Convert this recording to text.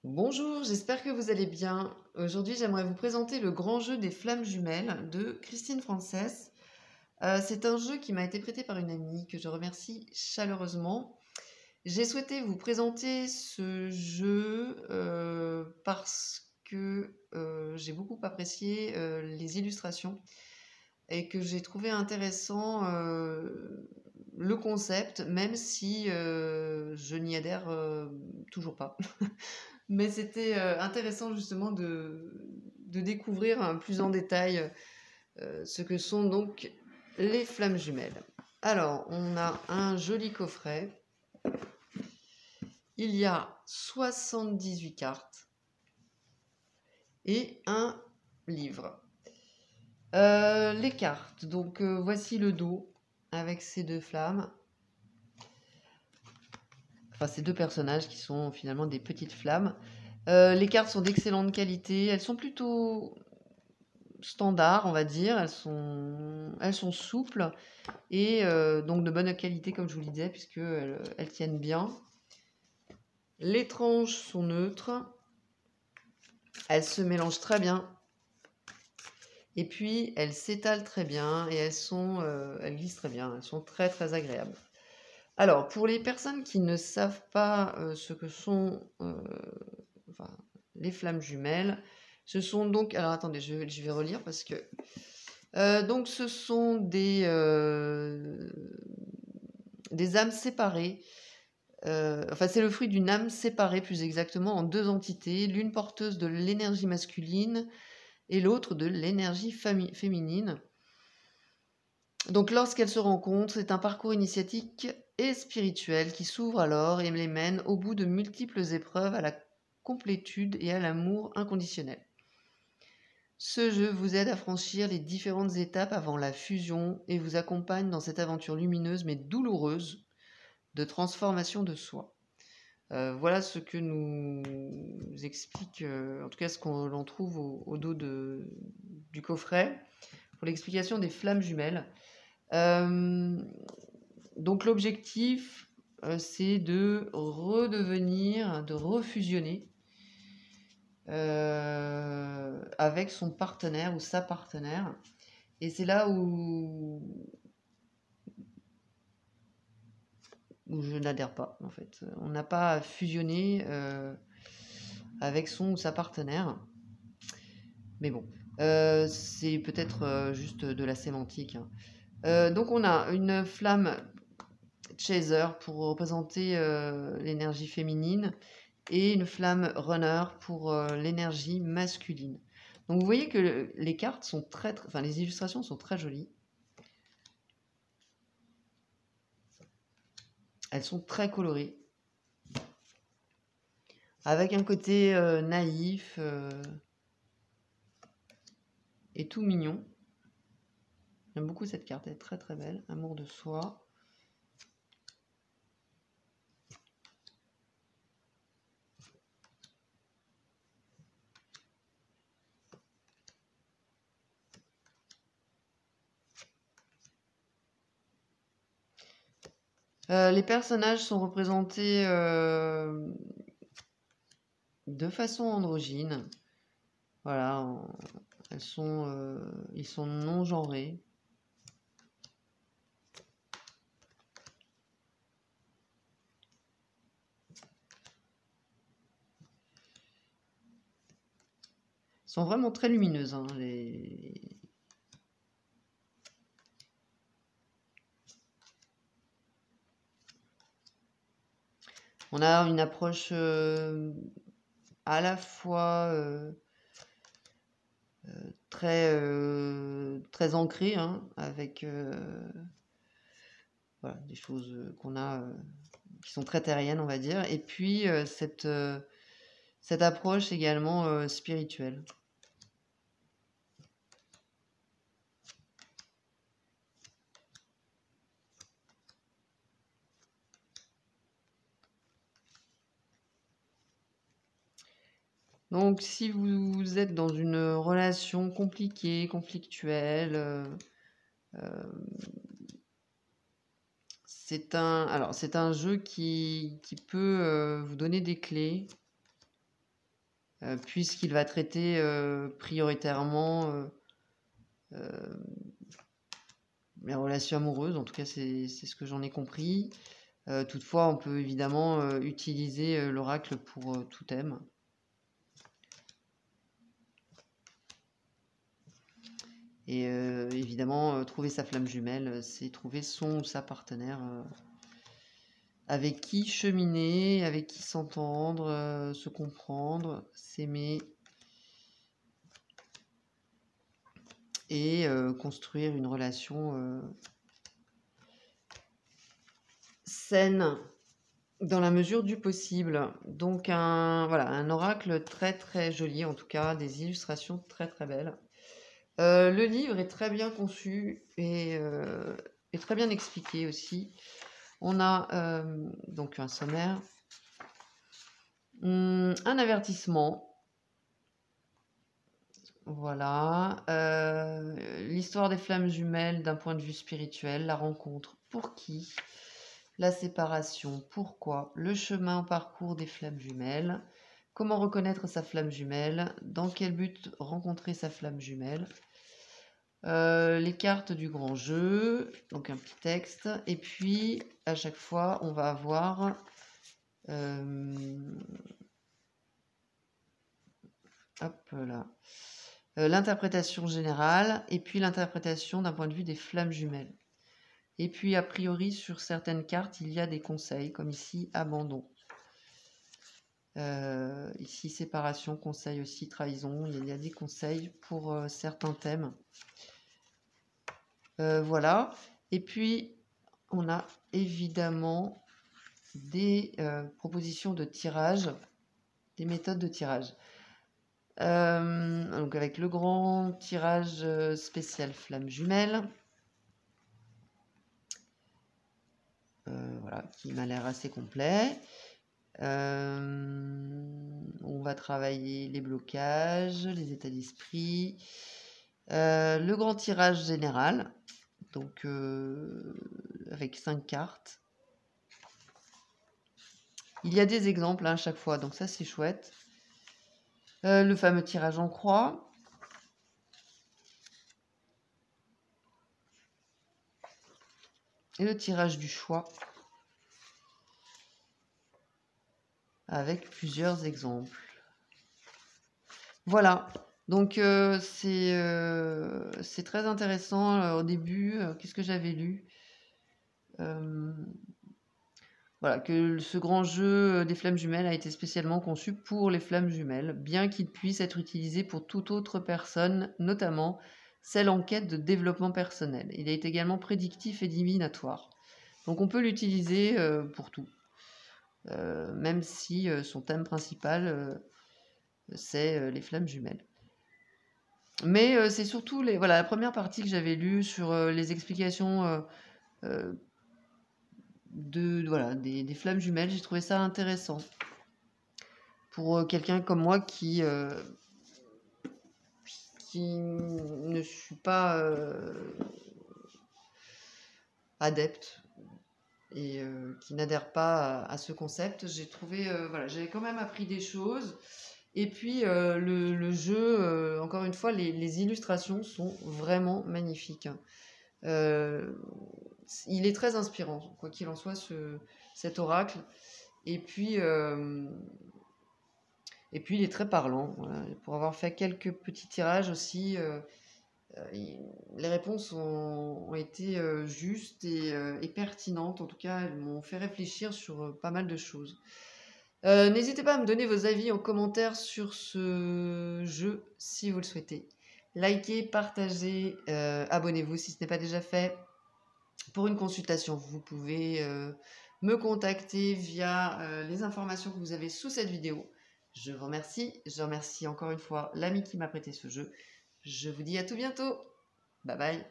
Bonjour, j'espère que vous allez bien. Aujourd'hui, j'aimerais vous présenter le grand jeu des flammes jumelles de Christine Frances. C'est un jeu qui m'a été prêté par une amie que je remercie chaleureusement. J'ai souhaité vous présenter ce jeu parce que j'ai beaucoup apprécié les illustrations et que j'ai trouvé intéressant le concept, même si je n'y adhère toujours pas. Mais c'était intéressant justement de découvrir plus en détail ce que sont donc les flammes jumelles. Alors, on a un joli coffret. Il y a 78 cartes et un livre. Les cartes, donc voici le dos avec ces deux flammes. Enfin, ces deux personnages qui sont finalement des petites flammes. Les cartes sont d'excellente qualité. Elles sont plutôt standard, on va dire. Elles sont souples et donc de bonne qualité, comme je vous le disais, puisque elles tiennent bien. Les tranches sont neutres. Elles se mélangent très bien. Et puis, elles s'étalent très bien et elles glissent très bien. Elles sont très, très agréables. Alors, pour les personnes qui ne savent pas ce que sont enfin, les flammes jumelles, ce sont donc... Alors, attendez, je vais relire parce que... donc, ce sont des âmes séparées. Enfin, c'est le fruit d'une âme séparée, plus exactement, en deux entités, l'une porteuse de l'énergie masculine et l'autre de l'énergie féminine. Donc, lorsqu'elles se rencontrent, c'est un parcours initiatique et spirituel qui s'ouvre alors et les mène au bout de multiples épreuves à la complétude et à l'amour inconditionnel. Ce jeu vous aide à franchir les différentes étapes avant la fusion et vous accompagne dans cette aventure lumineuse mais douloureuse de transformation de soi. Voilà ce que nous explique, en tout cas ce qu'on trouve au dos du coffret, pour l'explication des flammes jumelles. Donc l'objectif, c'est de redevenir, de refusionner avec son partenaire ou sa partenaire. Et c'est là où je n'adhère pas, en fait. On n'a pas à fusionner avec son ou sa partenaire. Mais bon, c'est peut-être juste de la sémantique, hein. Donc on a une flamme chaser pour représenter l'énergie féminine et une flamme runner pour l'énergie masculine. Donc vous voyez que les cartes sont enfin les illustrations sont très jolies. Elles sont très colorées, avec un côté naïf et tout mignon. J'aime beaucoup cette carte, elle est très très belle. Amour de soi. Les personnages sont représentés de façon androgyne. Voilà, ils sont non genrés. Ils sont vraiment très lumineuses, hein, On a une approche à la fois très ancrée, hein, avec voilà, des choses qu'on a qui sont très terriennes, on va dire, et puis cette approche également spirituelle. Donc, si vous êtes dans une relation compliquée, conflictuelle, c'est un jeu qui peut vous donner des clés puisqu'il va traiter prioritairement les relations amoureuses. En tout cas, c'est ce que j'en ai compris. Toutefois, on peut évidemment utiliser l'oracle pour tout thème. Et évidemment, trouver sa flamme jumelle, c'est trouver son ou sa partenaire avec qui cheminer, avec qui s'entendre, se comprendre, s'aimer et construire une relation saine dans la mesure du possible. Donc voilà, un oracle très très joli, en tout cas des illustrations très très belles. Le livre est très bien conçu et très bien expliqué aussi. On a donc un sommaire, un avertissement. Voilà. L'histoire des flammes jumelles d'un point de vue spirituel, la rencontre, pour qui, la séparation, pourquoi, le chemin au parcours des flammes jumelles, comment reconnaître sa flamme jumelle, dans quel but rencontrer sa flamme jumelle, les cartes du grand jeu, donc un petit texte, et puis à chaque fois on va avoir hop là, l'interprétation générale et puis l'interprétation d'un point de vue des flammes jumelles. Et puis a priori sur certaines cartes il y a des conseils, comme ici abandon, ici séparation, conseil aussi, trahison, il y a des conseils pour certains thèmes. Voilà. Et puis, on a évidemment des propositions de tirage, des méthodes de tirage. Donc avec le grand tirage spécial flamme jumelle, voilà, qui m'a l'air assez complet. On va travailler les blocages, les états d'esprit, le grand tirage général, donc avec 5 cartes. Il y a des exemples à chaque fois, donc ça c'est chouette. Le fameux tirage en croix. Et le tirage du choix. Avec plusieurs exemples. Voilà. Donc c'est très intéressant. Au début, qu'est-ce que j'avais lu? Voilà, que ce grand jeu des flammes jumelles a été spécialement conçu pour les flammes jumelles, bien qu'il puisse être utilisé pour toute autre personne, notamment celle en quête de développement personnel. Il est également prédictif et divinatoire. Donc on peut l'utiliser pour tout, même si son thème principal, c'est les flammes jumelles. Mais c'est surtout voilà, la première partie que j'avais lue sur les explications voilà, des flammes jumelles, j'ai trouvé ça intéressant. Pour quelqu'un comme moi qui ne suis pas adepte et qui n'adhère pas à ce concept, j'ai trouvé, voilà, j'avais quand même appris des choses. Et puis le jeu, encore une fois, les illustrations sont vraiment magnifiques. Il est très inspirant, quoi qu'il en soit, cet oracle. Et puis il est très parlant. Voilà. Pour avoir fait quelques petits tirages aussi, les réponses ont été justes et pertinentes. En tout cas, elles m'ont fait réfléchir sur pas mal de choses. N'hésitez pas à me donner vos avis en commentaire sur ce jeu si vous le souhaitez. Likez, partagez, abonnez-vous si ce n'est pas déjà fait. Pour une consultation, vous pouvez me contacter via les informations que vous avez sous cette vidéo. Je vous remercie. Je remercie encore une fois l'ami qui m'a prêté ce jeu. Je vous dis à tout bientôt. Bye bye.